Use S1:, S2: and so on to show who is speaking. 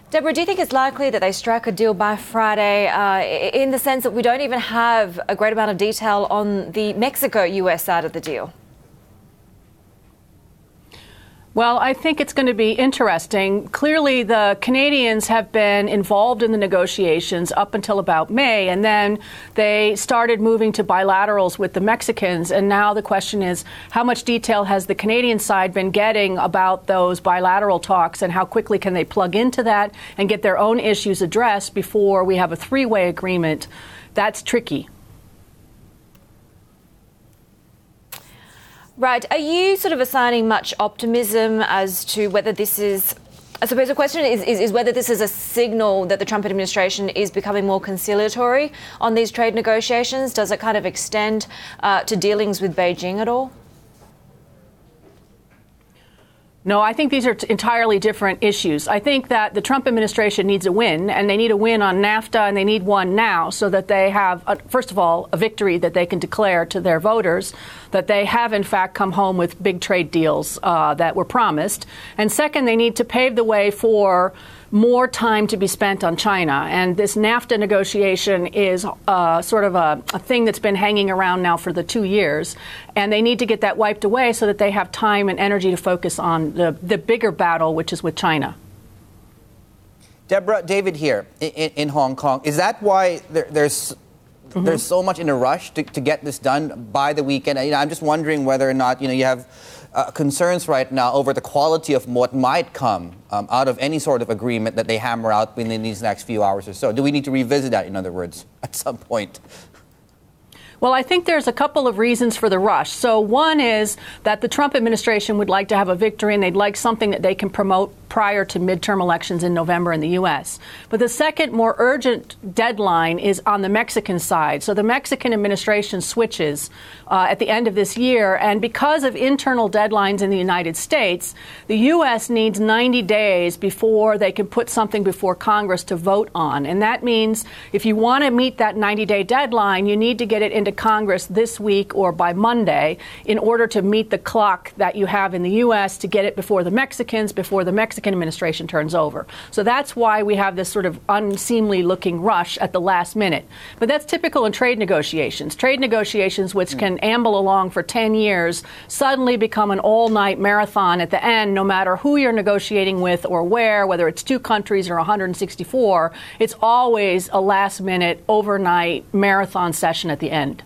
S1: Deborah, do you think it's likely that they strike a deal by Friday, in the sense that we don't even have a great amount of detail on the Mexico-US side of the deal?
S2: Well, I think it's going to be interesting. Clearly, the Canadians have been involved in the negotiations up until about May, and then they started moving to bilaterals with the Mexicans. And now the question is, how much detail has the Canadian side been getting about those bilateral talks, and how quickly can they plug into that and get their own issues addressed before we have a three-way agreement? That's tricky.
S1: Right. Are you sort of assigning much optimism as to whether this is, I suppose the question is whether this is a signal that the Trump administration is becoming more conciliatory on these trade negotiations? Does it kind of extend to dealings with Beijing at all?
S2: No, I think these are entirely different issues. I think that the Trump administration needs a win, and they need a win on Nafta, and they need one now so that they have, first of all, a victory that they can declare to their voters that they have, in fact, come home with big trade deals that were promised. And second, they need to pave the way for more time to be spent on China. And this Nafta negotiation is sort of a thing that's been hanging around now for the 2 years. And they need to get that wiped away so that they have time and energy to focus on the bigger battle, which is with China.
S3: Deborah, David here in Hong Kong. Is that why there's so much in a rush to get this done by the weekend? I'm just wondering whether or not, you have concerns right now over the quality of what might come out of any sort of agreement that they hammer out within these next few hours or so. Do we need to revisit that, in other words, at some point?
S2: Well, I think there's a couple of reasons for the rush. So one is that the Trump administration would like to have a victory, and they'd like something that they can promote prior to midterm elections in November in the U.S. But the second, more urgent deadline is on the Mexican side. So the Mexican administration switches at the end of this year. And because of internal deadlines in the United States, the U.S. needs 90 days before they can put something before Congress to vote on. And that means if you want to meet that 90-day deadline, you need to get it into Congress this week or by Monday in order to meet the clock that you have in the U.S. to get it before the Mexicans, before the Mexican administration turns over. So that's why we have this sort of unseemly looking rush at the last minute. But that's typical in trade negotiations. Trade negotiations, which can amble along for 10 years, suddenly become an all-night marathon at the end, no matter who you're negotiating with or where, whether it's 2 countries or 164. It's always a last-minute, overnight marathon session at the end.